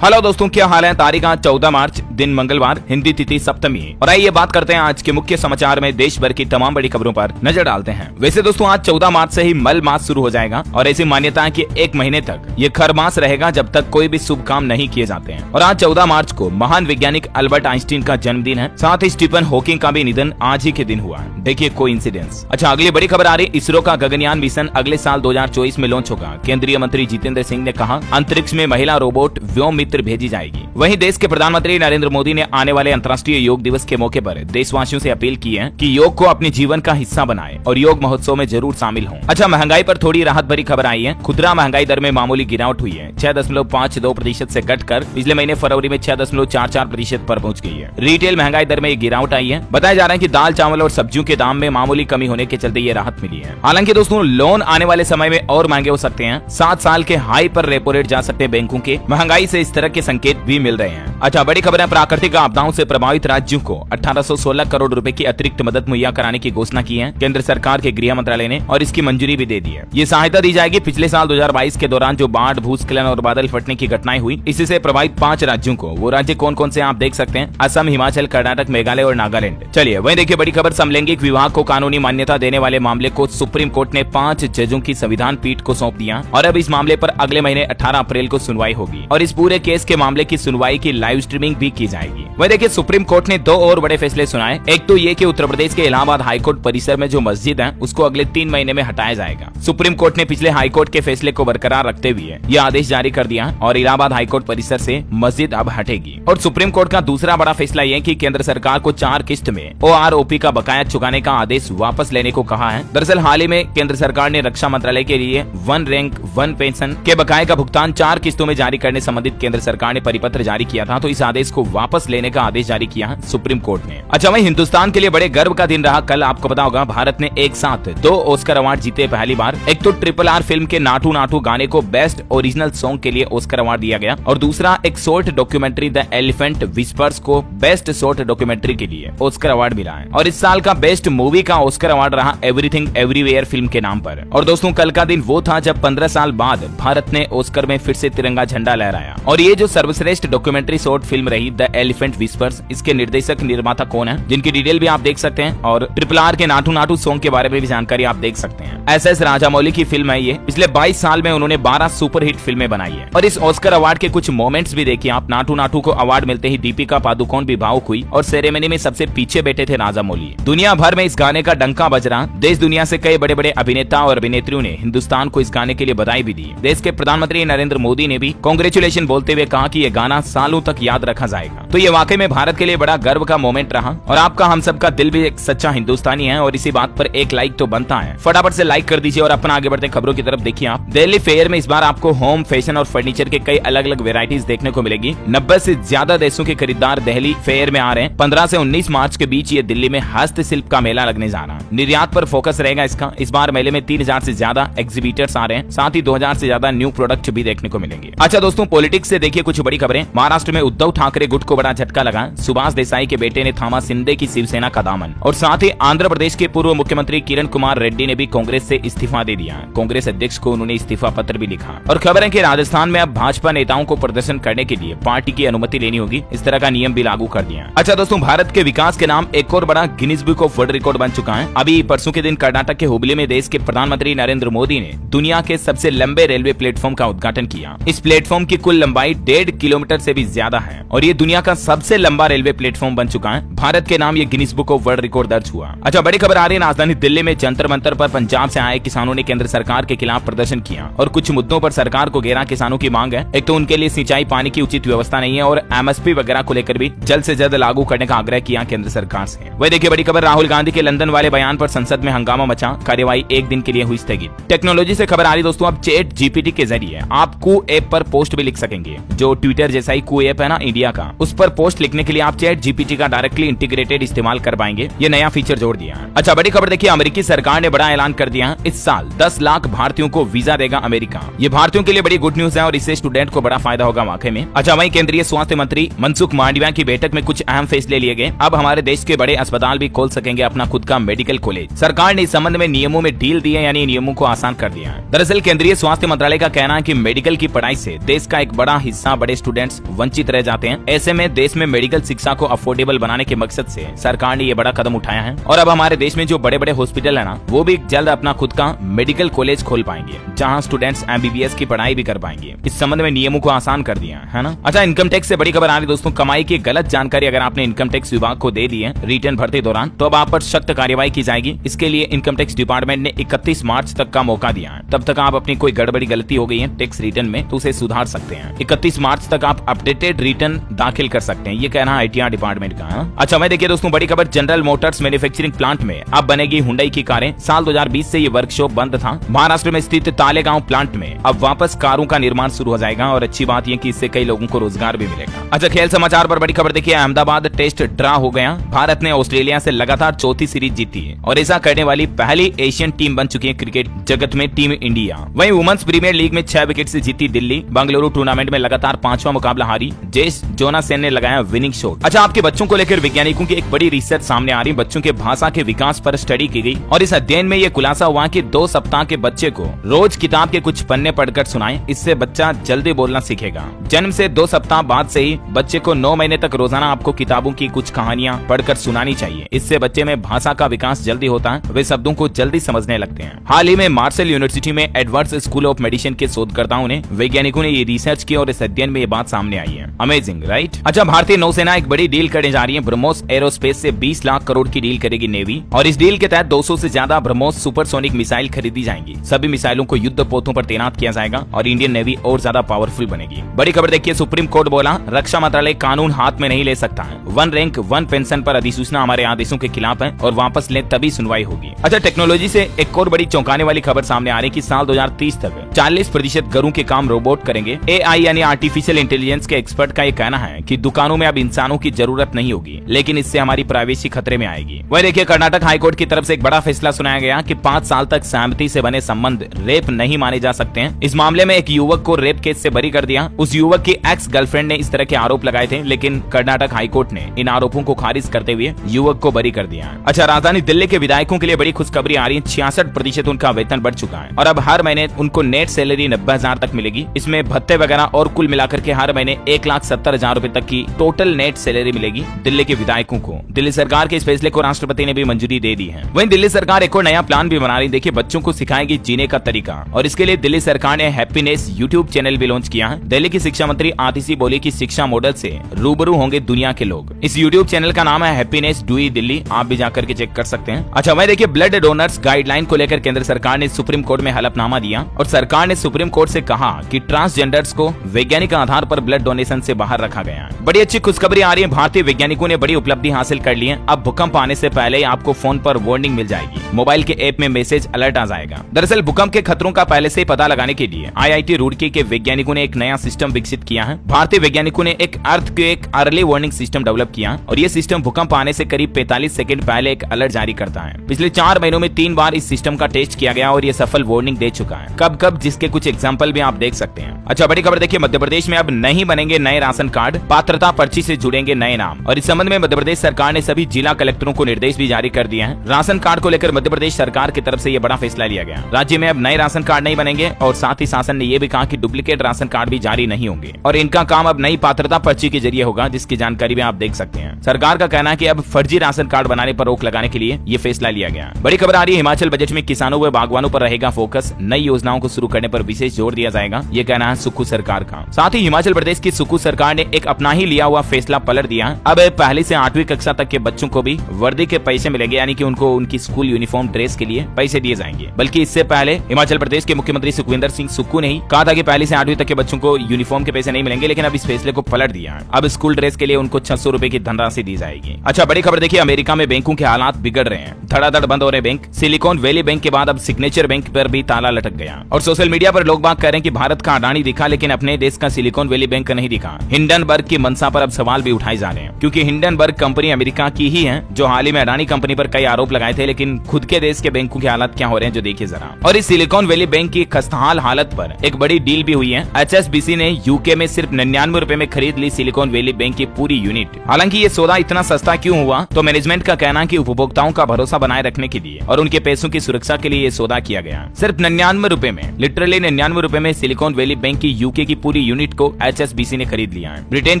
Hello दोस्तों, क्या हाल है। तारीख आज 14 मार्च, दिन मंगलवार, हिंदी तिथि सप्तमी। और आइए बात करते हैं आज के मुख्य समाचार में देश भर की तमाम बड़ी खबरों पर नजर डालते हैं। वैसे दोस्तों, आज 14 मार्च से ही मल मास शुरू हो जाएगा और ऐसी मान्यता है कि 1 महीने तक ये खर मास रहेगा जब तक कोई भी शुभ काम नहीं किए जाते हैं। और आज 14 मार्च को महान वैज्ञानिक अल्बर्ट आइंस्टीन का जन्मदिन है। साथ ही स्टीफन हॉकिंग का भी निधन आज ही के दिन हुआ है। देखिए कोइंसिडेंस। अच्छा, अगली बड़ी खबर आ रही, इसरो का गगनयान मिशन अगले साल 2024 में लॉन्च होगा। केंद्रीय मंत्री जितेंद्र सिंह ने कहा, अंतरिक्ष में महिला रोबोट व्योम मित्र भेजी जाएगी। वहीं देश के प्रधानमंत्री नरेंद्र मोदी ने आने वाले अंतर्राष्ट्रीय योग दिवस के मौके पर देशवासियों से अपील की है कि योग को अपने जीवन का हिस्सा बनाएं और योग महोत्सव में जरूर शामिल हों। अच्छा, महंगाई पर थोड़ी राहत भरी खबर आई है। खुदरा महंगाई दर में मामूली गिरावट हुई है। 6.52% से घटकर पिछले महीने फरवरी में 6.44% पर पहुंच गई है। रिटेल महंगाई दर में गिरावट आई है। बताया जा रहा है कि दाल, चावल और सब्जियों के दाम में मामूली कमी होने के चलते ये राहत मिली है। हालांकि दोस्तों, लोन आने वाले समय में और महंगे हो सकते हैं। 7 साल के हाई पर रेपो रेट जा सकते हैं बैंकों के। महंगाई से इस तरह के संकेत भी मिल रहे हैं। अच्छा, बड़ी खबर है, प्राकृतिक आपदाओं से प्रभावित राज्यों को 1816 करोड़ रुपए की अतिरिक्त मदद मुहैया कराने की घोषणा की है केंद्र सरकार के गृह मंत्रालय ने, और इसकी मंजूरी भी दे दी है। ये सहायता दी जाएगी पिछले साल 2022 के दौरान जो बाढ़, भूस्खलन और बादल फटने की घटनाएं हुई, इसी से प्रभावित 5 राज्यों को। वो राज्य कौन कौन से आप देख सकते हैं, असम, हिमाचल, कर्नाटक, मेघालय और नागालैंड। चलिए वहीं देखिए बड़ी खबर, समलैंगिक विवाह को कानूनी मान्यता देने वाले मामले को सुप्रीम कोर्ट ने 5 जजों की संविधान पीठ को सौंप दिया और अब इस मामले पर अगले महीने 18 अप्रैल को सुनवाई होगी और इस पूरे केस के मामले की सुनवाई की लाइव स्ट्रीमिंग भी की जाएगी। वही देखिए, सुप्रीम कोर्ट ने 2 और बड़े फैसले सुनाए। एक तो ये कि उत्तर प्रदेश के इलाहाबाद हाईकोर्ट परिसर में जो मस्जिद है उसको अगले 3 महीने में हटाया जाएगा। सुप्रीम कोर्ट ने पिछले हाईकोर्ट के फैसले को बरकरार रखते हुए यह आदेश जारी कर दिया और इलाहाबाद हाईकोर्ट परिसर से मस्जिद अब हटेगी। और सुप्रीम कोर्ट का दूसरा बड़ा फैसला यह कि केंद्र सरकार को 4 किस्त में OROP का बकाया चुकाने का आदेश वापस लेने को कहा है। दरअसल हाल ही में केंद्र सरकार ने रक्षा मंत्रालय के लिए 1 रैंक 1 पेंशन के बकाये का भुगतान 4 किस्तों में जारी करने संबंधित केंद्र सरकार ने परिपत्र जारी किया था, तो इस आदेश को वापस लेने का आदेश जारी किया है सुप्रीम कोर्ट ने। अच्छा, वहीं हिंदुस्तान के लिए बड़े गर्व का दिन रहा कल। आपको पता होगा, भारत ने एक साथ 2 ऑस्कर अवार्ड जीते पहली बार। एक तो RRR फिल्म के नाटू नाटू गाने को बेस्ट ओरिजिनल सॉन्ग के लिए ऑस्कर अवार्ड दिया गया और दूसरा एक short documentary the elephant whispers को बेस्ट शॉर्ट डॉक्यूमेंट्री के लिए ऑस्कर अवार्ड मिला है। और इस साल का बेस्ट मूवी का ऑस्कर अवार्ड रहा एवरीथिंग एवरीवेयर फिल्म के नाम पर। और दोस्तों, कल का दिन वो था जब 15 साल बाद भारत ने ऑस्कर में फिर से तिरंगा झंडा लहराया। और ये जो सर्वश्रेष्ठ डॉक्यूमेंट्री शॉर्ट फिल्म रही द एलिफेंट विस्पर्स, इसके निर्देशक निर्माता कौन है, जिनकी डिटेल भी आप देख सकते हैं और RRR के नाटू नाटू सॉन्ग के बारे में भी जानकारी आप देख सकते हैं। SS राजामौली की फिल्म है ये। पिछले 22 साल में उन्होंने 12 सुपरहिट फिल्में बनाई है। और इस ऑस्कर अवार्ड के कुछ मोमेंट्स भी देखिए आप। नाटू नाटू को अवार्ड मिलते ही दीपिका पादुकोण भी भावुक हुई और सेरेमनी में सबसे पीछे बैठे थे राजामौली। दुनिया भर में इस गाने का डंका बज रहा। देश दुनिया से कई बड़े बड़े अभिनेता और अभिनेत्रियों ने हिंदुस्तान को इस गाने के लिए बधाई भी दी। देश के प्रधानमंत्री नरेंद्र मोदी ने भी कांग्रेचुलेशन बोलते हुए कहा कि ये गाना सालों तक याद रखा जाएगा। तो ये वाकई में भारत के लिए बड़ा गर्व का मोमेंट रहा और आपका, हम सबका दिल भी एक सच्चा हिंदुस्तानी है और इसी बात पर एक लाइक तो बनता है। फटाफट से लाइक कर दीजिए और अपना आगे बढ़ते खबरों की तरफ देखिए आप। दिल्ली फेयर में इस बार आपको होम, फैशन और फर्नीचर के कई अलग अलग वेराइटीज देखने को मिलेगी। 90 से ज्यादा देशों के खरीदार दिल्ली फेयर में आ रहे हैं। 15 से 19 मार्च के बीच ये दिल्ली में हस्तशिल्प का मेला लगने जा रहा है। निर्यात पर फोकस रहेगा इसका। इस बार मेले में 3000 से ज्यादा एग्जीबिटर्स आ रहे हैं। साथ ही 2000 से ज्यादा न्यू प्रोडक्ट भी देखने को मिलेंगे। अच्छा दोस्तों, पॉलिटिक्स से देखिए कुछ बड़ी खबरें। महाराष्ट्र में उद्धव ठाकरे गुट को बड़ा झटका लगा। सुभाष देसाई के बेटे ने थामा शिंदे की शिवसेना का दामन। और साथ ही आंध्र प्रदेश के पूर्व मुख्यमंत्री किरण कुमार रेड्डी ने भी कांग्रेस से इस्तीफा दे दिया। कांग्रेस अध्यक्ष को उन्होंने इस्तीफा पत्र भी लिखा। और खबर है कि राजस्थान में अब भाजपा नेताओं को प्रदर्शन करने के लिए पार्टी की अनुमति लेनी होगी। इस तरह का नियम भी लागू कर दिया। अच्छा दोस्तों, भारत के विकास के नाम एक और बड़ा Guinness book of world record बन चुका है। अभी परसों के दिन कर्नाटक के हुबली में देश के प्रधानमंत्री नरेंद्र मोदी ने दुनिया के सबसे लंबे रेलवे प्लेटफॉर्म का उद्घाटन किया। इस प्लेटफॉर्म की कुल लंबाई 1.5 किलोमीटर से भी ज्यादा है और ये दुनिया का सबसे लंबा रेलवे प्लेटफॉर्म बन चुका है। भारत के नाम ये Guinness book of world record दर्ज हुआ। अच्छा, बड़ी खबर आ रही है, राजधानी दिल्ली में जंतर मंतर पर पंजाब से आए किसानों ने केंद्र सरकार के खिलाफ प्रदर्शन किया और कुछ मुद्दों पर सरकार को घेरा। किसानों की मांग है, एक तो उनके लिए सिंचाई पानी की उचित व्यवस्था नहीं है और MSP वगैरह को लेकर भी जल्द से जल्द लागू करने का आग्रह किया केंद्र सरकार से। वही देखिए बड़ी खबर, राहुल गांधी के लंदन वाले बयान पर संसद में हंगामा मचा। कार्यवाही 1 दिन के लिए हुई स्थगित। टेक्नोलॉजी से खबर आ रही दोस्तों, अब चैट GPT के जरिए आप कू ऐप पर पोस्ट भी लिख सकेंगे। जो ट्विटर जैसा ही कू ऐप है ना इंडिया का, उस पर पोस्ट पोस्ट लिखने के लिए आप चैट जीपीटी का डायरेक्टली इंटीग्रेटेड इस्तेमाल कर पाएंगे। ये नया फीचर जोड़ दिया है। अच्छा, बड़ी खबर देखिए, अमेरिकी सरकार ने बड़ा ऐलान कर दिया, इस साल 10 लाख भारतीयों को वीजा देगा अमेरिका। ये भारतीयों के लिए बड़ी गुड न्यूज है और इससे स्टूडेंट को बड़ा फायदा होगा वाकई में। अच्छा, वहीं केंद्रीय स्वास्थ्य मंत्री मनसुख मांडविया की बैठक में कुछ अहम फैसले लिए गए। अब हमारे देश के बड़े अस्पताल भी खोल सकेंगे अपना खुद का मेडिकल कॉलेज। सरकार ने इस संबंध में नियमों में ढील दी है, यानी नियमों को आसान कर दिया है। दरअसल केंद्रीय स्वास्थ्य मंत्रालय का कहना है कि मेडिकल की पढ़ाई से देश का एक बड़ा हिस्सा बड़े स्टूडेंट्स वंचित रह जाते हैं। ऐसे में देश में मेडिकल शिक्षा को अफोर्डेबल बनाने के मकसद से सरकार ने ये बड़ा कदम उठाया है और अब हमारे देश में जो बड़े बड़े हॉस्पिटल है ना, वो भी जल्द अपना खुद का मेडिकल कॉलेज खोल पाएंगे, जहां स्टूडेंट्स एमबीबीएस की पढ़ाई भी कर पाएंगे। इस संबंध में नियमों को आसान कर दिया है ना। अच्छा, इनकम टैक्स से बड़ी खबर आ रही दोस्तों, कमाई की गलत जानकारी अगर आपने इनकम टैक्स विभाग को दे दी है रिटर्न भरते दौरान, तो अब आप पर सख्त कार्रवाई की जाएगी। इसके लिए इनकम टैक्स डिपार्टमेंट ने 31 मार्च तक का मौका दिया है। तब तक आप अपनी कोई गड़बड़ी गलती हो गई है टैक्स रिटर्न में तो उसे सुधार सकते हैं। 31 मार्च तक आप अपडेटेड रिटर्न दाखिल कर सकते हैं, ये कहना है आईटीआर डिपार्टमेंट का। अच्छा, मैं देखिए दोस्तों, बड़ी खबर, जनरल मोटर्स मैन्युफैक्चरिंग प्लांट में अब बनेगी हुंडई की कारें। साल 2020 से ये वर्कशॉप बंद था। महाराष्ट्र में स्थित तालेगांव प्लांट में अब वापस कारों का निर्माण शुरू हो जाएगा और अच्छी बात यह कि इससे कई लोगों को रोजगार भी मिलेगा। अच्छा, खेल समाचार पर बड़ी खबर देखिए, अहमदाबाद टेस्ट ड्रा हो गया। भारत ने ऑस्ट्रेलिया से लगातार चौथी सीरीज जीती है और ऐसा करने वाली पहली एशियन टीम बन चुकी है क्रिकेट जगत में टीम इंडिया। वहीं वुमेन्स प्रीमियर लीग में 6 विकेट से जीती दिल्ली। बंगलुरु टूर्नामेंट में लगातार 5वां मुकाबला हारी। जेस जोनासन ने लगाया विनिंग शॉट। अच्छा, आपके बच्चों को लेकर वैज्ञानिकों की एक बड़ी रिसर्च सामने आ रही। बच्चों के भाषा के विकास पर स्टडी की गई और इस अध्ययन में यह खुलासा हुआ कि 2 सप्ताह के बच्चे को रोज किताब के कुछ पन्ने पढ़कर सुनाएं, इससे बच्चा जल्दी बोलना सीखेगा। जन्म से 2 सप्ताह बाद से ही बच्चे को 9 महीने तक रोजाना आपको किताबों की कुछ कहानियां पढ़कर सुनानी चाहिए। इससे बच्चे में भाषा का विकास जल्दी होता है, वे शब्दों को जल्दी समझने लगते हैं। हाल ही में मार्शल यूनिवर्सिटी में एडवर्ड्स स्कूल ऑफ मेडिसिन के शोधकर्ताओं ने वैज्ञानिकों ने ये रिसर्च की और इस अध्ययन में ये बात सामने आई है। Amazing, right? अच्छा, भारतीय नौसेना एक बड़ी डील करने जा रही है। ब्रह्मोस एरोस्पेस से 20 लाख करोड़ की डील करेगी नेवी और इस डील के तहत 200 से ज्यादा ब्रह्मोस सुपरसोनिक मिसाइल खरीदी जाएंगी। सभी मिसाइलों को युद्ध पोतों पर तैनात किया जाएगा और इंडियन नेवी और ज्यादा पावरफुल बनेगी। बड़ी खबर देखिए, सुप्रीम कोर्ट बोला रक्षा मंत्रालय कानून हाथ में नहीं ले सकता है। 1 रैंक 1 पेंशन पर अधिसूचना हमारे आदेशों के खिलाफ है और वापस ले तभी सुनवाई होगी। अच्छा, टेक्नोलॉजी से एक और बड़ी चौंकाने वाली खबर सामने आ रही है कि साल 2030 तक 40% घरों के काम रोबोट करेंगे। एआई यानी आर्टिफिशियल इंटेलिजेंस के एक्सपर्ट का ये कहना है कि दुकानों में अब इंसानों की जरूरत नहीं होगी, लेकिन इससे हमारी प्राइवेसी खतरे में आएगी। वही देखिए, कर्नाटक हाईकोर्ट की तरफ से एक बड़ा फैसला सुनाया गया कि 5 साल तक सहमति से बने संबंध रेप नहीं माने जा सकते हैं। इस मामले में एक युवक को रेप केस से बरी कर दिया। उस युवक की एक्स गर्लफ्रेंड ने इस तरह के आरोप लगाए थे, लेकिन कर्नाटक हाईकोर्ट ने इन आरोपों को खारिज करते हुए युवक को बरी कर दिया। अच्छा, राजधानी दिल्ली के विधायकों के लिए बड़ी खुशखबरी आ रही है। 66% उनका वेतन बढ़ चुका है और अब हर महीने उनको नेट सैलरी 90,000 तक मिलेगी। इसमें भत्ते वगैरह और कुल मिलाकर के हर महीने 1,70,000 रुपए तक की टोटल नेट सैलरी मिलेगी दिल्ली के विधायकों को। दिल्ली सरकार के इस फैसले को राष्ट्रपति ने भी मंजूरी दे दी है। वहीं दिल्ली सरकार एक और नया प्लान भी बना रही। देखिए, बच्चों को सिखाएगी जीने का तरीका और इसके लिए दिल्ली सरकार ने हैप्पीनेस यूट्यूब चैनल भी लॉन्च किया है। दिल्ली की शिक्षा मंत्री आतिशी बोली कि शिक्षा मॉडल से रूबरू होंगे दुनिया के लोग। इस यूट्यूब चैनल का नाम है हैप्पीनेस डूई दिल्ली, आप भी जाकर के चेक कर सकते हैं। अच्छा, वहीं देखिए, ब्लड डोनर्स गाइडलाइन को लेकर केंद्र सरकार ने सुप्रीम कोर्ट में हलफनामा दिया और सरकार ने सुप्रीम कोर्ट से कहा कि ट्रांसजेंडर्स को वैज्ञानिक आधार पर ब्लड डोनेशन से बाहर रखा गया है। बड़ी अच्छी खुशखबरी आ रही है, भारतीय वैज्ञानिकों ने बड़ी उपलब्धि हासिल कर ली है। अब भूकंप आने से पहले ही आपको फोन पर वार्निंग मिल जाएगी, मोबाइल के ऐप में मैसेज अलर्ट आ जाएगा। दरअसल भूकंप के खतरों का पहले से पता लगाने के लिए आईआईटी रुड़की के वैज्ञानिकों ने एक नया सिस्टम विकसित किया है। भारतीय वैज्ञानिकों ने एक earthquake early warning system develop किया और ये सिस्टम भूकंप आने से करीब 45 सेकंड पहले एक अलर्ट जारी करता है। पिछले 4 महीनों में 3 बार इस सिस्टम का टेस्ट किया गया और ये सफल वार्निंग दे चुका है। कब कब, जिसके कुछ एग्जांपल भी आप देख सकते हैं। अच्छा, बड़ी खबर देखिए, मध्य प्रदेश में अब नहीं बनेंगे नए राशन कार्ड, पात्रता पर्ची से जुड़ेंगे नए नाम और इस संबंध में मध्य प्रदेश सरकार ने सभी जिला कलेक्टरों को निर्देश भी जारी कर दिए हैं। राशन कार्ड को लेकर मध्य प्रदेश सरकार की तरफ से यह बड़ा फैसला लिया गया। राज्य में अब नए राशन कार्ड नहीं बनेंगे और साथ ही शासन ने यह भी कहा कि डुप्लीकेट राशन कार्ड भी जारी नहीं होंगे और इनका काम अब नई पात्रता पर्ची के जरिए होगा, जिसकी जानकारी भी आप देख सकते हैं। सरकार का कहना है कि अब फर्जी राशन कार्ड बनाने पर रोक लगाने के लिए ये फैसला लिया गया। बड़ी खबर आ रही है, हिमाचल बजट में किसानों व बागवानों पर रहेगा फोकस, नई योजनाओं को शुरू करने पर विशेष जोर दिया जाएगा, ये कहना है सुक्खू सरकार का। साथ ही हिमाचल प्रदेश की सुक्खू सरकार ने एक अपना ही लिया हुआ फैसला पलट दिया। अब पहली से 8वीं कक्षा तक के बच्चों को भी वर्दी के पैसे मिलेंगे, यानी कि उनको उनकी स्कूल यूनिफॉर्म ड्रेस के लिए पैसे दिए जाएंगे। बल्कि इससे पहले हिमाचल प्रदेश के मुख्यमंत्री सुखविंदर सिंह सुक्खू ने ही कहा था कि पहली से 8वीं तक के बच्चों को यूनिफॉर्म के पैसे नहीं मिलेंगे, लेकिन अब इस फैसले को पलट दिया है। अब स्कूल ड्रेस के लिए उनको 600 रुपए की धनराशि दी जाएगी। अच्छा, बड़ी खबर देखिए, अमेरिका में बैंकों के हालात बिगड़ रहे हैं, धड़ाधड़ बंद हो रहे बैंक। सिलिकॉन वैली बैंक के बाद अब सिग्नेचर बैंक पर भी ताला लटक गया और सोशल मीडिया पर लोग बात कर रहे हैं कि भारत का अडानी दिखा, लेकिन अपने देश का सिलिकॉन वैली बैंक नहीं दिखा। हिंडनबर्ग की मंशा पर पर अब सवाल भी उठाए जा रहे हैं, क्योंकि हिंडनबर्ग कंपनी अमेरिका की ही है जो हाल ही में अडानी कंपनी पर कई आरोप लगाए थे। लेकिन खुद के देश के बैंकों की हालत क्या हो रहे हैं जो देखिए जरा। और इस सिलिकॉन वैली बैंक की खस्ताहाल हालत पर एक बड़ी डील भी हुई है। HSBC ने यूके में सिर्फ 99 रुपए में खरीद ली सिलिकॉन वैली बैंक की पूरी यूनिट। हालांकि ये सौदा इतना सस्ता क्यों हुआ, तो मैनेजमेंट का कहना है कि उपभोक्ताओं का भरोसा बनाए रखने के लिए और उनके पैसों की सुरक्षा के लिए ये सौदा किया गया। सिर्फ 99 रुपए में, लिटरली 99 रुपए में सिलिकॉन वैली बैंक की यूके की पूरी यूनिट को HSBC ने खरीद लिया है। ब्रिटेन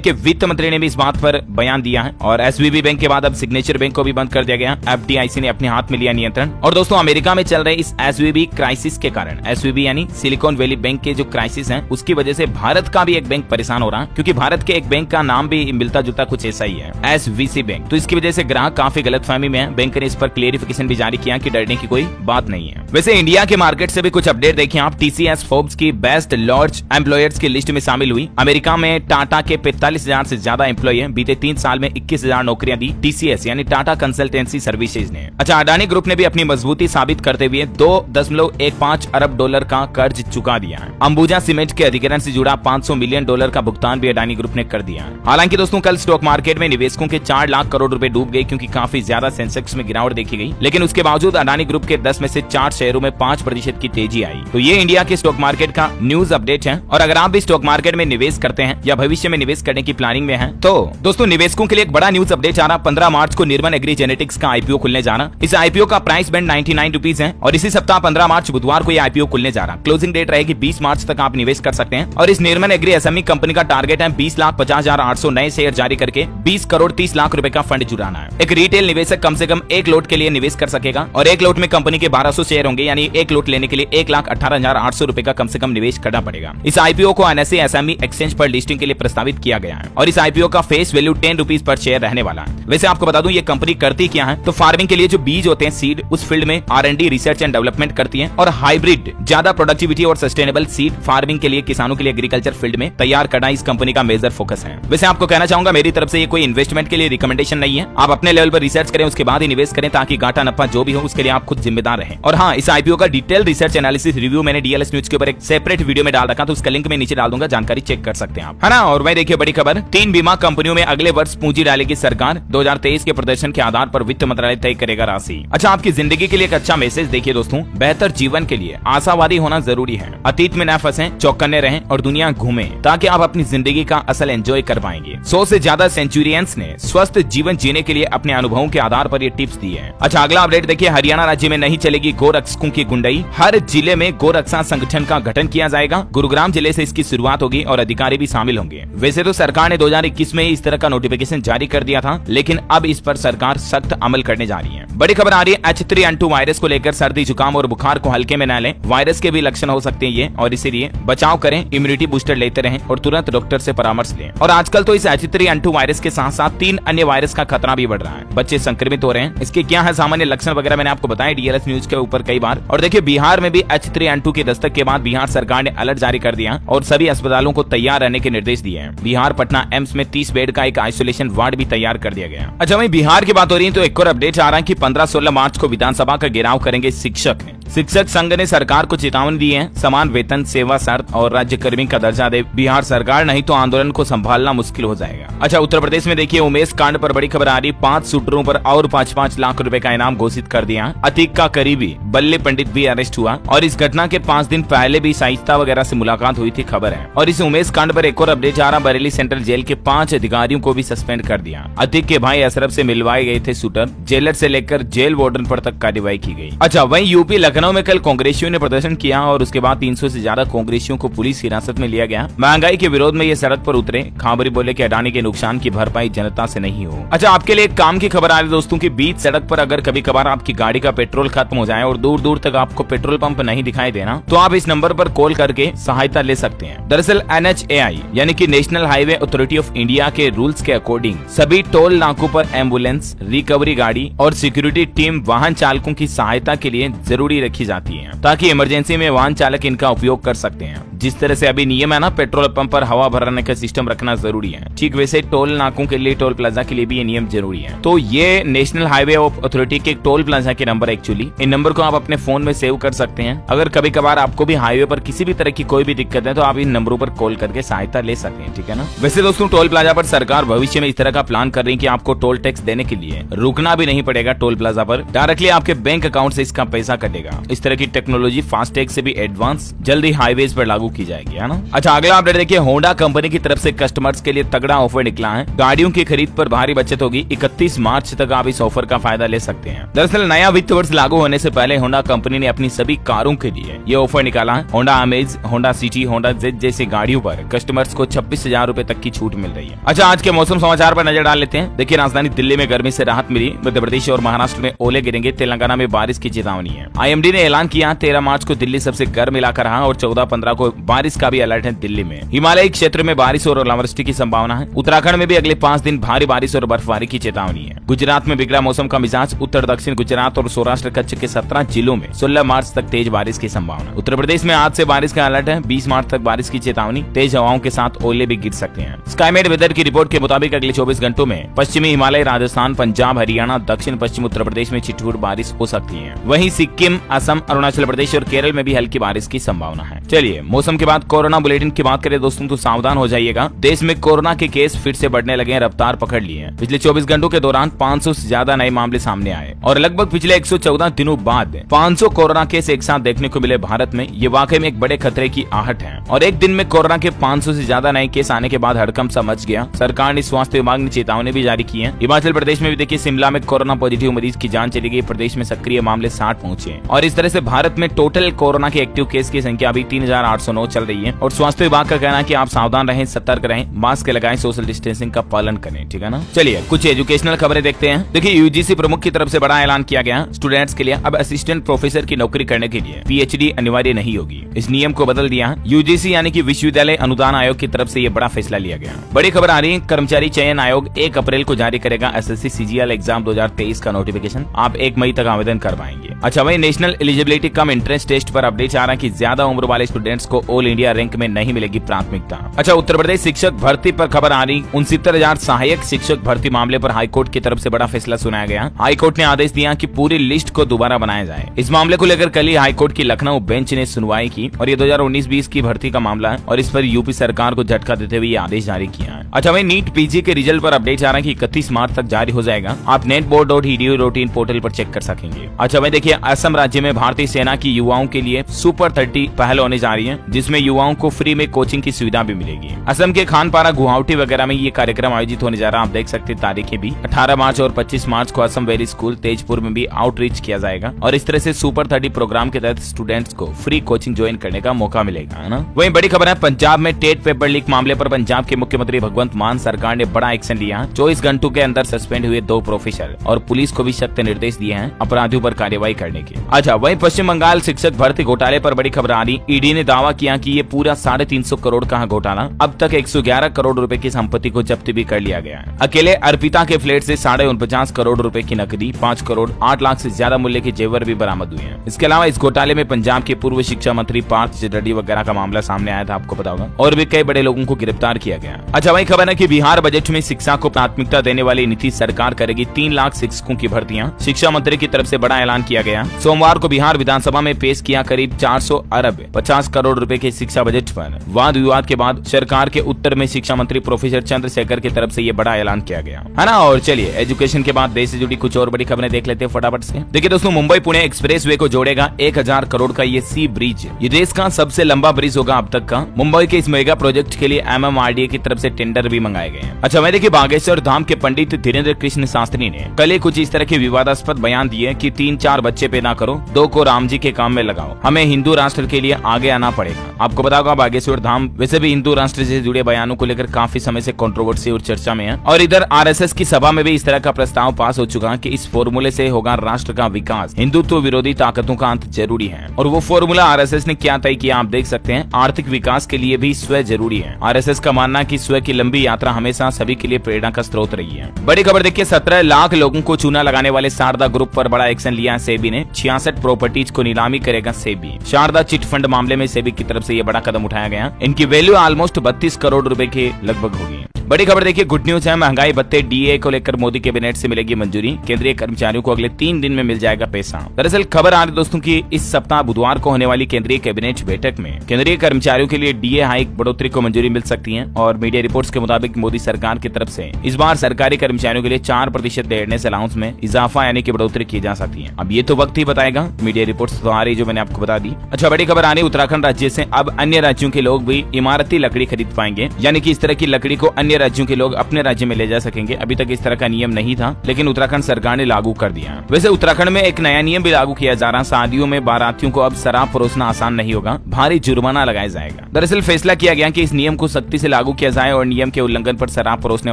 के वित्त मंत्री ने भी इस बात पर बयान दिया है। और SVB बैंक के बाद अब सिग्नेचर बैंक को भी बंद कर दिया गया। FDIC ने अपने हाथ में लिया नियंत्रण। और दोस्तों, अमेरिका में चल रहे इस SVB क्राइसिस के कारण, SVB यानी सिलिकॉन वैली बैंक के जो क्राइसिस है, उसकी वजह से भारत का भी एक बैंक परेशान हो रहा है, क्योंकि भारत के एक बैंक का नाम भी मिलता जुलता कुछ ऐसा ही है, SVC बैंक। तो इसकी वजह से ग्राहक काफी गलतफहमी में है। बैंक ने इस पर क्लियरिफिकेशन भी जारी किया कि डरने की कोई बात नहीं है। वैसे इंडिया के मार्केट से भी कुछ अपडेट देखिए आप। TCS फोर्ब्स की बेस्ट लार्ज एम्प्लॉयर्स की लिस्ट में शामिल हुई। अमेरिका में टाटा के 45,000 से ज्यादा एम्प्लॉय हैं। बीते 3 साल में 21,000 नौकरियां दी TCS यानी टाटा कंसल्टेंसी सर्विसेज ने। अच्छा, अडानी ग्रुप ने भी अपनी मजबूती साबित करते हुए $2.15 अरब का कर्ज चुका दिया है। अंबुजा सीमेंट के अधिग्रहण से जुड़ा $500 मिलियन का भुगतान भी अडानी ग्रुप ने कर दिया है। हालांकि दोस्तों, कल स्टॉक मार्केट में निवेशकों के 4 लाख करोड़ रुपए डूब गए, क्योंकि काफी ज्यादा सेंसेक्स में गिरावट देखी गई। लेकिन उसके बावजूद अडानी ग्रुप के 10 में से 4 शेयरों में 5% की तेजी आई। तो ये इंडिया के स्टॉक मार्केट का न्यूज अपडेट है। और अगर आप भी स्टॉक मार्केट में निवेश करते हैं या भविष्य में निवेश करने की प्लानिंग में हैं, तो दोस्तों निवेशकों के लिए एक बड़ा न्यूज अपडेट आ रहा। 15 मार्च को निर्मन एग्री जेनेटिक्स का IPO खुलने जा रहा। इस IPO का प्राइस बैंड 99 रुपीज है। और इसी सप्ताह 15 मार्च बुधवार को ये IPO खुलने जा रहा। क्लोजिंग डेट रहेगी 20 मार्च तक आप निवेश कर सकते हैं। और इस निर्मन एग्री SME कंपनी का टारगेट है 20,50,800 नए शेयर जारी करके 20 करोड़ 30 लाख रुपए का फंड जुटाना है। एक रिटेल निवेशक कम से कम 1 लोट के लिए निवेश कर सकेगा। और 1 लोट में कंपनी के 1200 शेयर होंगे, यानी 1 लोट लेने के लिए 1,18,800 रुपए का कम से कम निवेश करना पड़ेगा। इस IPO को NSE SME एक्सचेंज पर लिस्टिंग के लिए प्रस्तावित किया गया है। और इस IPO का face value 10 rupees per share रहने वाला है। वैसे आपको बता दूं ये कंपनी करती क्या है, तो फार्मिंग के लिए जो बीज होते हैं सीड, उस फील्ड में R&D रिसर्च एंड डेवलपमेंट करती है। और हाइब्रिड ज्यादा प्रोडक्टिविटी और सस्टेनेबल सीड फार्मिंग के लिए किसानों के लिए एग्रीकल्चर फील्ड में तैयार करना इस कंपनी का मेजर फोकस है। वैसे आपको कहना चाहूंगा, मेरी तरफ से ये कोई इन्वेस्टमेंट के लिए रिकमेंडेशन नहीं है। आप अपने लेवल पर रिसर्च करें, उसके बाद ही निवेश करें, ताकि घाटा नफा जो भी हो उसके लिए आप खुद जिम्मेदार रहें। और हाँ, इस IPO का डिटेल रिसर्च एनालिसिस रिव्यू मैंने DLS न्यूज के ऊपर एक सेपरेट वीडियो में डाल रखा, तो उसका लिंक मैं नीचे डाल दूंगा, जानकारी चेक कर सकते हैं आप, है ना। और वही देखिए बड़ी खबर, 3 बीमा कंपनियों में अगले वर्ष पूंजी डालेगी सरकार। 2023 के प्रदर्शन के आधार पर वित्त मंत्रालय तय करेगा राशि। अच्छा, आपकी जिंदगी के लिए एक अच्छा मैसेज देखिए दोस्तों, बेहतर जीवन के लिए आशावादी होना जरूरी है। अतीत में न फंसें, चौकन्ने रहें और दुनिया घूमें, ताकि आप अपनी जिंदगी का असल एंजॉय कर पाएंगे। 100 से ज्यादा सेंचुरियंस ने स्वस्थ जीवन जीने के लिए अपने अनुभवों के आधार पर ये टिप्स दी है। अच्छा, अगला अपडेट देखिए, हरियाणा राज्य में नहीं चलेगी गोरक्षकों की गुंडाई। हर जिले में गोरक्षा संगठन का गठन किया जाएगा। गुरुग्राम जिले से इसकी शुरुआत होगी और अधिकारी भी शामिल होंगे। वैसे तो सरकार ने 2021 में इस तरह का नोटिफिकेशन जारी कर दिया था, लेकिन अब इस पर सरकार सख्त अमल करने जा रही है। बड़ी खबर आ रही है, H3N2 वायरस को लेकर सर्दी जुकाम और बुखार को हल्के में न लें। वायरस के भी लक्षण हो सकते हैं ये, और इसीलिए बचाव करें, इम्यूनिटी बूस्टर लेते रहें और तुरंत डॉक्टर से परामर्श लें। और आजकल तो इस H3N2 वायरस के साथ साथ 3 अन्य वायरस का खतरा भी बढ़ रहा है। बच्चे संक्रमित हो रहे हैं। इसके क्या है सामान्य लक्षण वगैरह मैंने आपको बताया DLS न्यूज के ऊपर कई बार। और देखिए, बिहार में भी H3N2 की दस्तक के बाद बिहार सरकार ने अलर्ट जारी कर दिया और सभी अस्पतालों को तैयार रहने के निर्देश दिए हैं। बिहार पटना एम्स में 30 बेड का एक आइसोलेशन वार्ड भी तैयार कर दिया गया। अच्छा, वहीं बिहार की बात हो रही है तो एक और अपडेट आ रहा है कि 15-16 मार्च को विधानसभा का घेराव करेंगे शिक्षक। शिक्षक संघ ने सरकार को चेतावनी दी है, समान वेतन, सेवा शर्त और राज्य कर्मी का दर्जा दे बिहार सरकार, नहीं तो आंदोलन को संभालना मुश्किल हो जाएगा। अच्छा, उत्तर प्रदेश में देखिए, उमेश कांड पर बड़ी खबर आ रही। 5 शूटरों पर और 5-5 लाख रुपए का इनाम घोषित कर दिया। अतीक का करीबी बल्ले पंडित भी अरेस्ट हुआ और इस घटना के 5 दिन पहले भी शाइस्ता वगैरह से मुलाकात हुई थी, खबर है। और इस उमेश कांड पर एक और अपडेट आ रहा, बरेली सेंट्रल जेल के 5 अधिकारियों को भी सस्पेंड कर दिया। अतीक के भाई अशरफ से मिलवाए गए थे शूटर, जेलर से लेकर जेल वार्डन पर तक कार्रवाई की गई। अच्छा, वहीं यूपी लखनऊ में कल कांग्रेसियों ने प्रदर्शन किया और उसके बाद 300 से ज्यादा कांग्रेसियों को पुलिस हिरासत में लिया गया। महंगाई के विरोध में ये सड़क पर उतरे। खाबरी बोले कि अडानी के नुकसान की भरपाई जनता से नहीं हो। अच्छा, आपके लिए एक काम की खबर आ रही है दोस्तों की, बीच सड़क पर अगर कभी कभार आपकी गाड़ी का पेट्रोल खत्म हो जाए और दूर दूर तक आपको पेट्रोल पंप नहीं दिखाई देना, तो आप इस नंबर पर कॉल करके सहायता ले सकते हैं। दरअसल NHAI यानी कि national highway authority of India के रूल्स के अकॉर्डिंग सभी टोल नाकों पर एम्बुलेंस, रिकवरी गाड़ी और सिक्योरिटी टीम वाहन चालकों की सहायता के लिए जरूरी रखी जाती है, ताकि इमरजेंसी में वाहन चालक इनका उपयोग कर सकते हैं। जिस तरह से अभी नियम है ना पेट्रोल पंप पर हवा भरने का सिस्टम रखना जरूरी है, ठीक वैसे टोल नाकों के लिए, टोल प्लाजा के लिए भी ये नियम जरूरी है। तो ये नेशनल हाईवे अथॉरिटी के टोल प्लाजा के नंबर एक्चुअली, इन नंबर को आप अपने फोन में सेव कर सकते हैं। अगर कभी कभार आपको भी हाईवे पर किसी भी तरह की कोई भी दिक्कत है तो आप इन नंबरों पर कॉल करके सहायता ले सकते हैं, ठीक है ना। वैसे दोस्तों टोल प्लाजा पर सरकार भविष्य में इस तरह का प्लान कर रही है कि आपको टोल टैक्स देने के लिए रुकना भी नहीं पड़ेगा टोल प्लाजा पर, डायरेक्टली आपके बैंक अकाउंट से इसका पैसा कटेगा। इस तरह की टेक्नोलॉजी फास्टैग से भी एडवांस जल्दी हाईवेज पर लागू की जाएगी, है ना। अच्छा अगला अपडेट देखिए, होंडा कंपनी की तरफ से कस्टमर्स के लिए तगड़ा ऑफर निकला है। गाड़ियों की खरीद पर भारी बचत होगी। 31 मार्च तक आप इस ऑफर का फायदा ले सकते हैं। दरअसल नया वित्त वर्ष लागू होने से पहले होंडा कंपनी ने अपनी सभी कारों के लिए ये ऑफर निकाला है। Honda amaze, Honda city, Honda Z जैसी गाड़ियों पर कस्टमर्स को 26,000 रूपए तक की छूट मिल रही है। अच्छा आज के मौसम समाचार पर नजर डाल लेते हैं। देखिए राजधानी दिल्ली में गर्मी से राहत मिली। मध्य प्रदेश और महाराष्ट्र में ओले गिरेंगे। तेलंगाना में बारिश की चेतावनी है। IMD ने ऐलान किया 13 मार्च को दिल्ली सबसे गर्म इलाका रहा और 14-15 को बारिश का भी अलर्ट है दिल्ली में। हिमालयी क्षेत्र में बारिश और ओलावृष्टि की संभावना है। उत्तराखंड में भी अगले 5 दिन भारी बारिश और बर्फबारी की चेतावनी है। गुजरात में बिगड़ा मौसम का मिजाज। उत्तर दक्षिण गुजरात और सौराष्ट्र कच्छ के 17 जिलों में 16 मार्च तक तेज बारिश की संभावना। उत्तर प्रदेश में आज से बारिश का अलर्ट है। 20 मार्च तक बारिश की चेतावनी। तेज हवाओं के साथ ओले भी गिर सकते हैं। स्काईमेट वेदर की रिपोर्ट के मुताबिक अगले 24 घंटों में पश्चिमी हिमालय, राजस्थान, पंजाब, हरियाणा, दक्षिण पश्चिम उत्तर प्रदेश में छिटपुट बारिश हो सकती है। वहीं सिक्किम, असम, अरुणाचल प्रदेश और केरल में भी हल्की बारिश की संभावना है। चलिए मौसम के बाद कोरोना बुलेटिन की बात करें दोस्तों तो सावधान हो जाइएगा। देश में कोरोना के केस फिर से बढ़ने लगे हैं, रफ्तार पकड़ ली है। पिछले 24 घंटों के दौरान 500 से ज्यादा नए मामले सामने आए और लगभग पिछले 114 दिनों बाद 500 कोरोना केस एक साथ देखने को मिले भारत में। ये वाकई में एक बड़े खतरे की आहट है और एक दिन में कोरोना के 500 से ज्यादा नए केस आने के बाद हड़कंप सा मच गया। सरकार ने, स्वास्थ्य विभाग ने चेतावनी भी जारी की है। हिमाचल प्रदेश में भी देखिए शिमला में कोरोना पॉजिटिव मरीज की जान चली गई। प्रदेश में सक्रिय मामले 60 पहुंचे और इस तरह से भारत में टोटल कोरोना के एक्टिव केस की संख्या अभी 3809 चल रही है। और स्वास्थ्य विभाग का कहना है कि आप सावधान रहें, सतर्क रहें, मास्क लगाएं, सोशल डिस्टेंसिंग का पालन करें, ठीक है ना। चलिए कुछ एजुकेशनल खबरें देखते हैं। देखिए यूजीसी प्रमुख की तरफ से बड़ा ऐलान किया गया। स्टूडेंट्स के लिए अब असिस्टेंट प्रोफेसर की नौकरी करने के लिए PhD अनिवार्य नहीं होगी। इस नियम को बदल दिया। यूजीसी यानी कि विश्वविद्यालय अनुदान आयोग की तरफ से ये बड़ा फैसला लिया गया। बड़ी खबर आ रही है, कर्मचारी चयन आयोग 1 अप्रैल को जारी करेगा SSC CGL एग्जाम 2023 का नोटिफिकेशन। आप 1 मई तक आवेदन कर पाएंगे। अच्छा वही national eligibility cum entrance test पर अपडेट आ रहा है कि ज्यादा उम्र वाले स्टूडेंट्स को ऑल इंडिया रैंक में नहीं मिलेगी प्राथमिकता। अच्छा उत्तर प्रदेश शिक्षक भर्ती पर खबर आ रही। 69,000 सहायक शिक्षक भर्ती मामले पर हाईकोर्ट की तरफ से बड़ा फैसला सुनाया गया। हाईकोर्ट ने आदेश दिया कि पूरी लिस्ट को दोबारा बनाया जाए। इस मामले को लेकर कल ही हाईकोर्ट की लखनऊ बेंच ने सुनवाई की और ये 2019-20 की भर्ती का मामला है और इस पर यूपी सरकार को झटका देते हुए ये आदेश जारी किया है। अच्छा वही नीट PG के रिजल्ट पर अपडेट आ रहा है कि 31 मार्च तक जारी हो जाएगा। आप netboard.edu.in पोर्टल पर चेक कर सकेंगे। अच्छा वही देखिए असम राज्य में भारतीय सेना की युवाओं के लिए सुपर 30 पहल होने जा रही है, जिसमें युवाओं को फ्री में कोचिंग की सुविधा भी मिलेगी। असम के खानपारा, गुवाहाटी वगैरह में ये कार्यक्रम आयोजित होने जा रहा है। आप देख सकते हैं तारीखें भी 18 मार्च और 25 मार्च को असम वैली स्कूल तेजपुर में भी आउटरीच किया जाएगा और इस तरह से सुपर 30 प्रोग्राम के तहत स्टूडेंट्स को फ्री कोचिंग ज्वाइन करने का मौका मिलेगा, है ना। वहीं बड़ी खबर है, पंजाब में टेट पेपर लीक मामले पर पंजाब के मुख्यमंत्री भगवंत मान सरकार ने बड़ा एक्शन लिया। 24 घंटों के अंदर सस्पेंड हुए 2 प्रोफेसर और पुलिस को भी सख्त निर्देश दिए हैं अपराधियों पर कार्रवाई करने के। अच्छा वहीं पश्चिम बंगाल शिक्षक भर्ती घोटाले पर बड़ी खबर आ रही। ईडी ने दावा किया कि ये पूरा 350 करोड़ का घोटाला। अब तक 111 करोड़ रुपए की संपत्ति को जब्त भी कर लिया गया है। अकेले अर्पिता के फ्लैट से 49.5 करोड़ रुपए की नकदी, 5 करोड़ 8 लाख से ज्यादा मूल्य के जेवर भी बरामद हुए हैं। इसके अलावा इस घोटाले में पंजाब के पूर्व शिक्षा मंत्री पार्थ चटर्जी वगैरह का मामला सामने आया था, आपको पता होगा, और भी कई बड़े लोगों को गिरफ्तार किया गया। अच्छा वही खबर है कि बिहार बजट में शिक्षा को प्राथमिकता देने वाली नीतीश सरकार करेगी 3 लाख शिक्षकों की भर्तियां। शिक्षा मंत्री की तरफ से बड़ा ऐलान किया गया। सोमवार को बिहार विधानसभा में पेश किया करीब 400 अरब 50 करोड़ रुपए के शिक्षा बजट पर वाद विवाद के बाद सरकार के उत्तर में शिक्षा मंत्री प्रोफेसर चंद्रशेखर की तरफ से ये बड़ा ऐलान किया गया, है ना। और चलिए एजुकेशन के बाद देश से जुड़ी कुछ और बड़ी खबरें देख लेते हैं फटाफट से। देखिए दोस्तों, मुंबई पुणे एक्सप्रेसवे को जोड़ेगा 1000 करोड़ का ये सी ब्रिज। ये देश का सबसे लंबा ब्रिज होगा अब तक का। मुंबई के इस मेगा प्रोजेक्ट के लिए MMRDA की तरफ से टेंडर भी मंगाए गए हैं। अच्छा मैं देखिए, बागेश्वर धाम के पंडित धीरेन्द्र कृष्ण शास्त्री ने कल कुछ इस तरह के विवादास्पद बयान दिए कि 3-4 बच्चे पैदा करो, 2 को राम जी के काम में लगाओ, हमें हिंदू राष्ट्र के लिए आगे आना पड़ेगा। आपको पता होगा बागेश्वर धाम वैसे भी हिंदू राष्ट्र से जुड़े बयानों को लेकर काफी समय से कंट्रोवर्सी और चर्चा में है। और इधर RSS की सभा में भी इस तरह का प्रस्ताव पास हो चुका कि इस फॉर्मूले से होगा राष्ट्र का विकास, हिंदुत्व विरोधी ताकतों का अंत जरूरी है। और वो फॉर्मूला RSS ने क्या तय किया आप देख सकते हैं। आर्थिक विकास के लिए भी स्व जरूरी है। RSS का मानना है कि स्व की लंबी यात्रा हमेशा सभी के लिए प्रेरणा का स्रोत रही है। बड़ी खबर देखिए, 17 लाख लोगों को चूना लगाने वाले शारदा ग्रुप पर बड़ा एक्शन लिया सेबी मोदी ने 66 प्रॉपर्टीज को नीलामी करेगा सेबी। शारदा चिट फंड मामले में सेबी की तरफ से ये बड़ा कदम उठाया गया। इनकी वैल्यू ऑलमोस्ट 32 करोड़ रुपए के लगभग होगी। बड़ी खबर देखिए, गुड न्यूज है, महंगाई भत्ते डीए को लेकर मोदी कैबिनेट से मिलेगी मंजूरी। केंद्रीय कर्मचारियों को अगले 3 दिन में मिल जाएगा पैसा। दरअसल खबर आ रही दोस्तों की इस सप्ताह बुधवार को होने वाली केंद्रीय कैबिनेट बैठक में केंद्रीय कर्मचारियों के लिए डीए हाइक बढ़ोतरी को मंजूरी मिल सकती है। और मीडिया रिपोर्ट्स के मुताबिक मोदी सरकार की तरफ से इस बार सरकारी कर्मचारियों के लिए 4% डेयरनेस अलाउंस में इजाफा यानी कि बढ़ोतरी की जा सकती है। अब ये तो वक्त ही बताएगा, मीडिया रिपोर्ट्स तो आ रही जो मैंने आपको बता दी। अच्छा, बड़ी खबर आ रही उत्तराखंड राज्य से अब अन्य राज्यों के लोग भी इमारती लकड़ी खरीद पाएंगे, यानी कि इस तरह की लकड़ी को अन्य राज्यों के लोग अपने राज्य में ले जा सकेंगे। अभी तक इस तरह का नियम नहीं था, लेकिन उत्तराखंड सरकार ने लागू कर दिया। वैसे उत्तराखंड में एक नया नियम भी लागू किया जा रहा है। शादियों में बारातियों को अब शराब परोसना आसान नहीं होगा, भारी जुर्माना लगाया जाएगा। दरअसल फैसला किया गया कि इस नियम को सख्ती से लागू किया जाए और नियम के उल्लंघन पर शराब परोसने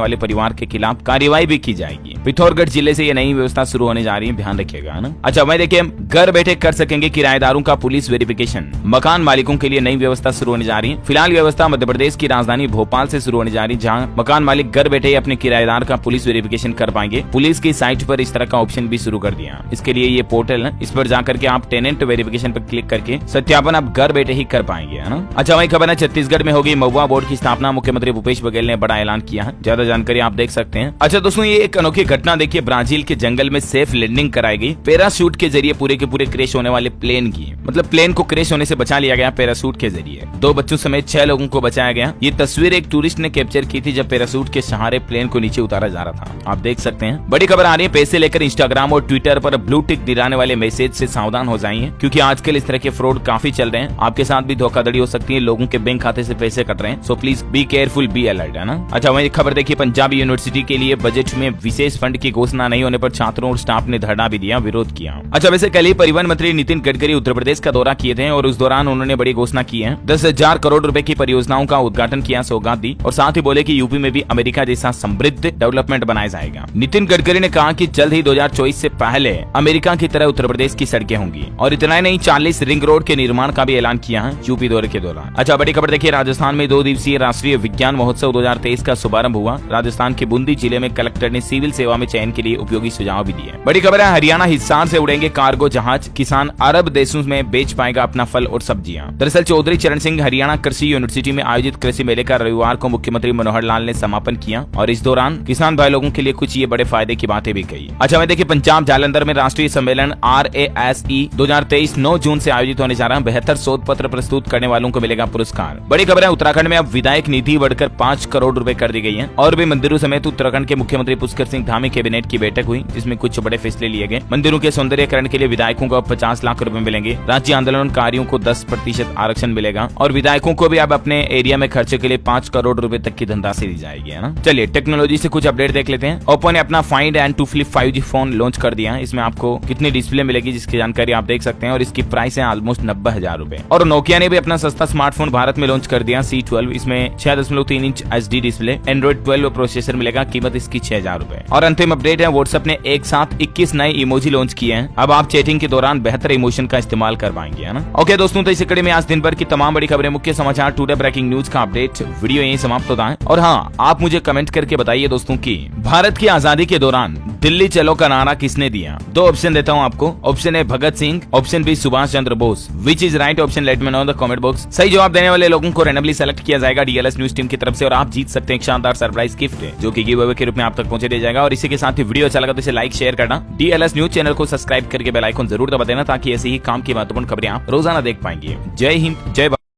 वाले परिवार के खिलाफ कार्रवाई भी की जाएगी। पिथौरागढ़ जिले से ये नई व्यवस्था शुरू होने जा रही है, ध्यान रखिएगा, है ना। अच्छा, वहीं देखिए, घर बैठे कर सकेंगे किराएदारों का पुलिस वेरिफिकेशन। मकान मालिकों के लिए नई व्यवस्था शुरू होने जा रही है। फिलहाल व्यवस्था मध्य प्रदेश की राजधानी भोपाल से शुरू होने जा रही है, जहाँ मकान मालिक घर बैठे अपने किराएदार का पुलिस वेरिफिकेशन कर पाएंगे। पुलिस की साइट पर इस तरह का ऑप्शन भी शुरू कर दिया। इसके लिए ये पोर्टल है, इस पर जाकर के आप टेनेंट वेरिफिकेशन पर क्लिक करके सत्यापन आप घर बैठे ही कर पाएंगे, है ना। अच्छा, वही खबर है, छत्तीसगढ़ में होगी महुआ बोर्ड की स्थापना। मुख्यमंत्री भूपेश बघेल ने बड़ा ऐलान किया है, ज्यादा जानकारी आप देख सकते हैं। अच्छा दोस्तों, ये एक अनोखी घटना देखिए, ब्राजील के जंगल में सेफ लैंडिंग कराई गई पैराशूट के जरिए पूरे के पूरे क्रैश होने वाले प्लेन की, मतलब प्लेन को क्रैश होने से बचा लिया गया पैराशूट के जरिए। 2 बच्चों समेत 6 लोगों को बचाया गया। ये तस्वीर एक टूरिस्ट ने कैप्चर की थी जब पैराशूट के सहारे प्लेन को नीचे उतारा जा रहा था, आप देख सकते हैं। बड़ी खबर आ रही है, पैसे लेकर इंस्टाग्राम और ट्विटर पर ब्लू टिक दिलाने वाले मैसेज से सावधान हो जाइए, क्योंकि आजकल इस तरह के फ्रॉड काफी चल रहे हैं। आपके साथ भी धोखाधड़ी हो सकती है, लोगों के बैंक खाते से पैसे कट रहे हैं। So please be careful, be alert, है ना। अच्छा, वही खबर देखिए, पंजाब यूनिवर्सिटी के लिए बजट में विशेष फंड की घोषणा नहीं होने पर छात्रों और स्टाफ ने धरना भी दिया, विरोध किया। अच्छा, वैसे कल ही परिवहन मंत्री नितिन गडकरी उत्तर प्रदेश का दौरा किए थे और उस दौरान उन्होंने बड़ी घोषणा की है। 10,000 करोड़ रुपए की परियोजनाओं का उद्घाटन किया, सौगात दी और साथ ही बोले कि यूपी में भी अमेरिका जैसा समृद्ध डेवलपमेंट बनाया जाएगा। नितिन गडकरी ने कहा कि जल्द ही 2024 से पहले अमेरिका की तरह उत्तर प्रदेश की सड़कें होंगी और इतना ही नहीं, 40 रिंग रोड के निर्माण का भी ऐलान किया है यूपी दौरे के दौरान। अच्छा, बड़ी खबर देखिए, राजस्थान में 2 दिवसीय राष्ट्रीय विज्ञान महोत्सव 2023 का शुभारंभ हुआ। राजस्थान के बूंदी जिले में कलेक्टर ने सिविल सेवा में चयन के लिए उपयोगी सुझाव भी दिए। बड़ी खबर है, हरियाणा हिसार से उड़ेंगे कार्गो जहाज, किसान अरब देशों में बेच पाएगा अपना फल और सब्जियां। दरअसल चौधरी चरण सिंह हरियाणा कृषि यूनिवर्सिटी में आयोजित कृषि मेले का रविवार को मुख्यमंत्री मनोहर लाल ने समापन किया और इस दौरान किसान भाई लोगों के लिए कुछ ये बड़े फायदे की बातें भी कही। अच्छा, मैं देखिए, पंजाब जालंधर में राष्ट्रीय सम्मेलन RASE 2023 9 जून से आयोजित होने जा रहा है। 72 शोध पत्र प्रस्तुत करने वालों को मिलेगा पुरस्कार। बड़ी खबर है, उत्तराखंड में अब विधायक निधि बढ़कर 5 करोड़ रुपए कर दी गई है। और भी मंदिरों समेत उत्तराखंड के मुख्यमंत्री पुष्कर सिंह धामी कैबिनेट की बैठक हुई, जिसमें कुछ बड़े फैसले लिए गए। मंदिरों के सौंदर्यकरण के लिए विधायकों को 50 लाख रुपए मिलेंगे। राज्य आंदोलनकारियों को 10% आरक्षण मिलेगा और विधायकों को भी अब अपने एरिया में खर्चे के लिए 5 करोड़ रुपए तक की धनराशि दी जाएगी, है ना। चलिए टेक्नोलॉजी से कुछ अपडेट देख लेते हैं। ओप्पो ने अपना Find N two Flip 5G phone launch कर दिया है। इसमें आपको कितनी डिस्प्ले मिलेगी जिसकी जानकारी आप देख सकते हैं और इसकी प्राइस है ऑलमोस्ट 90,000 रुपए। और नोकिया ने भी अपना सस्ता स्मार्टफोन भारत में लॉन्च कर दिया, C12। इसमें 6.3 inch HD display, Android 12 processor मिलेगा, कीमत इसकी 6,000 रुपए। और अंतिम अपडेट है, व्हाट्सएप ने एक साथ 21 नए इमोजी लॉन्च किए हैं। अब आप चैटिंग के दौरान बेहतर इमोशन का इस्तेमाल कर पाएंगे, है ना। ओके दोस्तों, तो इस कड़ी में आज दिन भर की तमाम बड़ी खबरें, मुख्य समाचार, टुडे ब्रेकिंग न्यूज का अपडेट वीडियो यहीं समाप्त होता है। और हाँ, आप मुझे कमेंट करके बताइए दोस्तों की भारत की आजादी के दौरान दिल्ली चलो का नारा किसने दिया। 2 ऑप्शन देता हूँ आपको। Option A Bhagat Singh, option B Subhash Chandra Bose. Which is right option, let me know in the comment box. सही जवाब देने वाले लोगों को रैंडमली सेलेक्ट किया जाएगा DLS न्यूज टीम की तरफ से और आप जीत सकते हैं एक शानदार सरप्राइज गिफ्ट, जो कि गिव अवे के रूप में आप तक पहुंचे दिया जाएगा। और इसी के साथ ही वीडियो अच्छा लगा तो इसे लाइक शेयर करना, DLS न्यूज चैनल को सब्सक्राइब करके बेल आइकन जरूर दबा देना, ताकि ऐसे ही काम की महत्वपूर्ण खबरें आप रोजाना देख पाएंगे। जय हिंद, जय भारत।